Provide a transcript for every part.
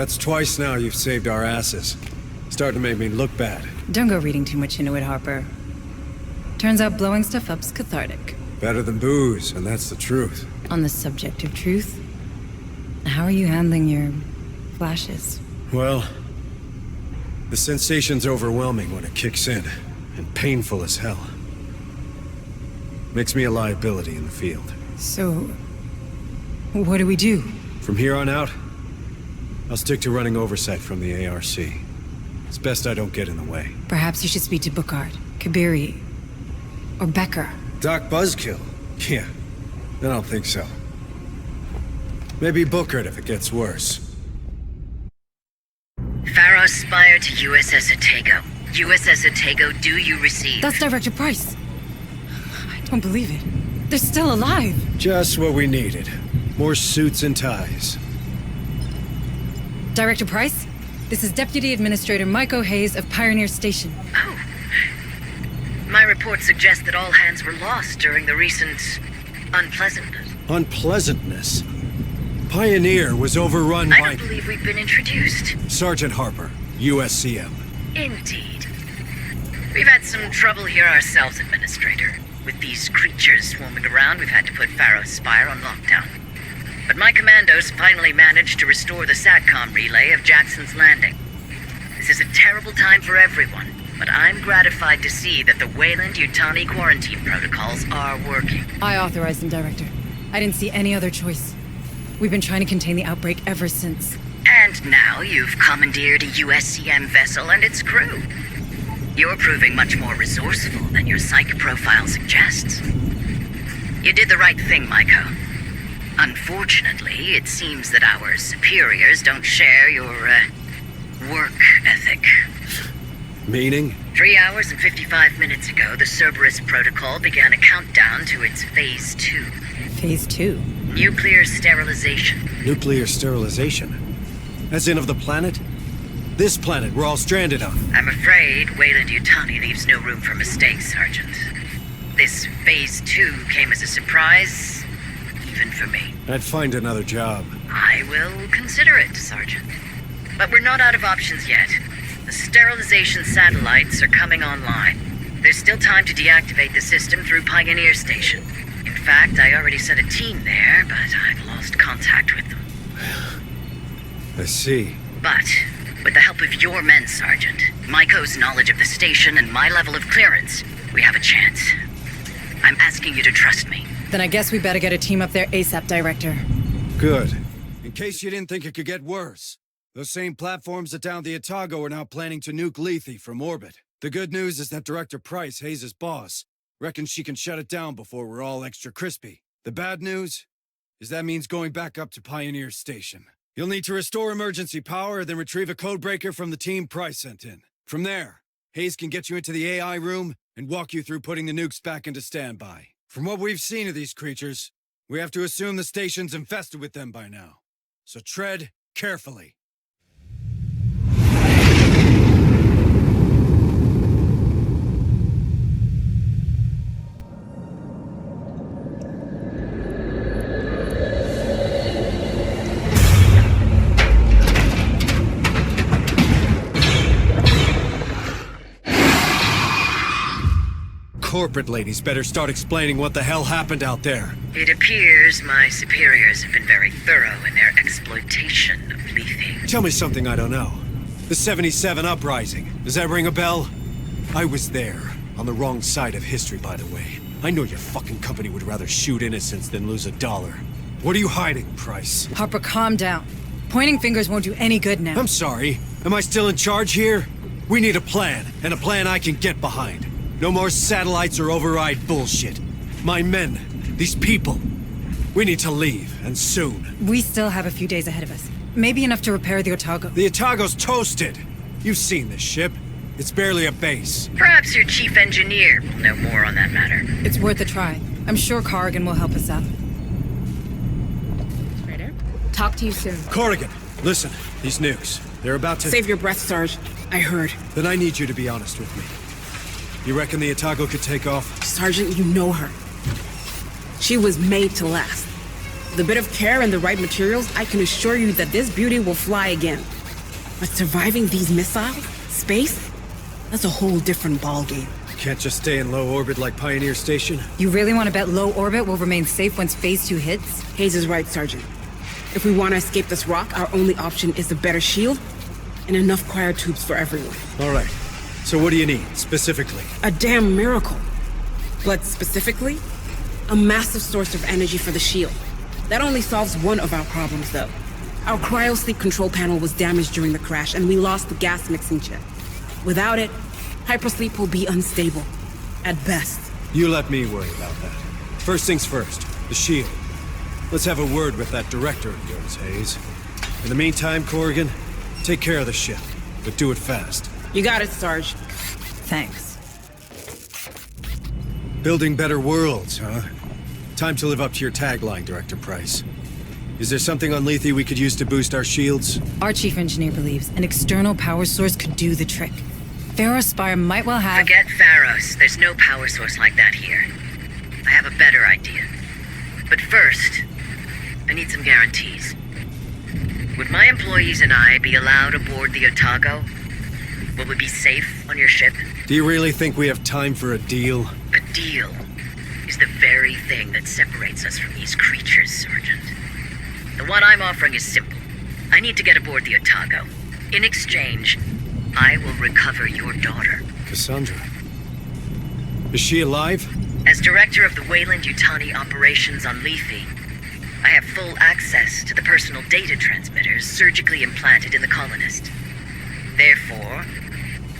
That's twice now you've saved our asses. Starting to make me look bad. Don't go reading too much into it, Harper. Turns out blowing stuff up's cathartic. Better than booze, and that's the truth. On the subject of truth, how are you handling your flashes? Well, the sensation's overwhelming when it kicks in, and painful as hell. Makes me a liability in the field. So, what do we do? From here on out, I'll stick to running oversight from the ARC. It's best I don't get in the way. Perhaps you should speak to Bookard, Kabiri, or Becker. Doc Buzzkill? Yeah, I don't think so. Maybe Bookard if it gets worse. Pharaoh Spire to USS Otago. USS Otago, do you receive? That's Director Price. I don't believe it. They're still alive. Just what we needed. More suits and ties. Director Price, this is Deputy Administrator Mike O'Hayes of Pioneer Station. Oh. My report suggests that all hands were lost during the recent unpleasantness. Unpleasantness? Pioneer was overrun by... I don't believe we've been introduced. Sergeant Harper, USCM. Indeed. We've had some trouble here ourselves, Administrator. With these creatures swarming around, we've had to put Pharaoh Spire on lockdown. But my commandos finally managed to restore the SATCOM relay of Jackson's Landing. This is a terrible time for everyone, but I'm gratified to see that the Weyland-Yutani quarantine protocols are working. I authorized them, Director. I didn't see any other choice. We've been trying to contain the outbreak ever since. And now you've commandeered a USCM vessel and its crew. You're proving much more resourceful than your psych profile suggests. You did the right thing, Maiko. Unfortunately, it seems that our superiors don't share your, work ethic. Meaning? 3 hours and 55 minutes ago, the Cerberus Protocol began a countdown to its Phase 2. Phase 2? Nuclear sterilization. Nuclear sterilization? As in of the planet? This planet we're all stranded on. I'm afraid Weyland-Yutani leaves no room for mistakes, Sergeant. This Phase 2 came as a surprise, even for me. I'd find another job. I will consider it, Sergeant. But we're not out of options yet. The sterilization satellites are coming online. There's still time to deactivate the system through Pioneer Station. In fact, I already sent a team there, but I've lost contact with them. I see. But, with the help of your men, Sergeant, Maiko's knowledge of the station and my level of clearance, we have a chance. I'm asking you to trust me. Then I guess we better get a team up there ASAP, Director. Good. In case you didn't think it could get worse. Those same platforms that downed the Otago are now planning to nuke Lethe from orbit. The good news is that Director Price, Hayes' boss, reckons she can shut it down before we're all extra crispy. The bad news is that means going back up to Pioneer Station. You'll need to restore emergency power, then retrieve a codebreaker from the team Price sent in. From there, Hayes can get you into the AI room and walk you through putting the nukes back into standby. From what we've seen of these creatures, we have to assume the station's infested with them by now. So tread carefully. Corporate ladies better start explaining what the hell happened out there. It appears my superiors have been very thorough in their exploitation of Lethe. Tell me something I don't know. The 77 uprising, does that ring a bell? I was there, on the wrong side of history, by the way. I know your fucking company would rather shoot innocents than lose $1. What are you hiding, Price? Harper, calm down. Pointing fingers won't do any good now. I'm sorry. Am I still in charge here? We need a plan, and a plan I can get behind. No more satellites or override bullshit. My men, these people, we need to leave, and soon. We still have a few days ahead of us. Maybe enough to repair the Otago. The Otago's toasted. You've seen this ship. It's barely a base. Perhaps your chief engineer will know more on that matter. It's worth a try. I'm sure Corrigan will help us out. Trader? Talk to you soon. Corrigan, listen. These nukes, they're about to... Save your breath, Sarge. I heard. Then I need you to be honest with me. You reckon the Otago could take off? Sergeant, you know her. She was made to last. With a bit of care and the right materials, I can assure you that this beauty will fly again. But surviving these missiles, space, that's a whole different ballgame. Can't just stay in low orbit like Pioneer Station? You really want to bet low orbit will remain safe once Phase 2 hits? Hayes is right, Sergeant. If we want to escape this rock, our only option is a better shield and enough cryotubes for everyone. All right. So what do you need, specifically? A damn miracle. But specifically, a massive source of energy for the shield. That only solves one of our problems, though. Our cryosleep control panel was damaged during the crash, and we lost the gas mixing chip. Without it, hypersleep will be unstable. At best. You let me worry about that. First things first, the shield. Let's have a word with that director of yours, Hayes. In the meantime, Corrigan, take care of the ship, but do it fast. You got it, Sarge. Thanks. Building better worlds, huh? Time to live up to your tagline, Director Price. Is there something on Lethe we could use to boost our shields? Our chief engineer believes an external power source could do the trick. Pharaoh Spire might well have... Forget Pharos. There's no power source like that here. I have a better idea. But first, I need some guarantees. Would my employees and I be allowed aboard the Otago? Will we be safe on your ship? Do you really think we have time for a deal? A deal is the very thing that separates us from these creatures, Sergeant. The one I'm offering is simple. I need to get aboard the Otago. In exchange, I will recover your daughter. Cassandra. Is she alive? As director of the Weyland-Yutani operations on Lethe, I have full access to the personal data transmitters surgically implanted in the colonist. Therefore,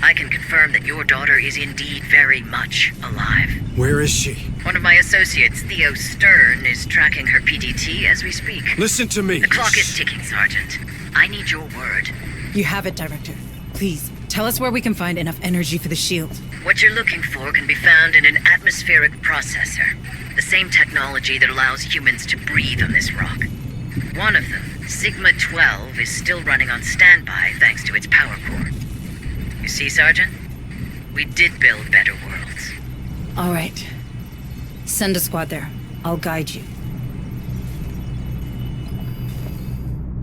I can confirm that your daughter is indeed very much alive. Where is she? One of my associates, Theo Stern, is tracking her PDT as we speak. Listen to me. The clock is ticking, Sergeant. I need your word. You have it, Director. Please, tell us where we can find enough energy for the shield. What you're looking for can be found in an atmospheric processor. The same technology that allows humans to breathe on this rock. One of them, Sigma-12, is still running on standby thanks to its power core. You see, Sergeant? We did build better worlds. All right. Send a squad there. I'll guide you.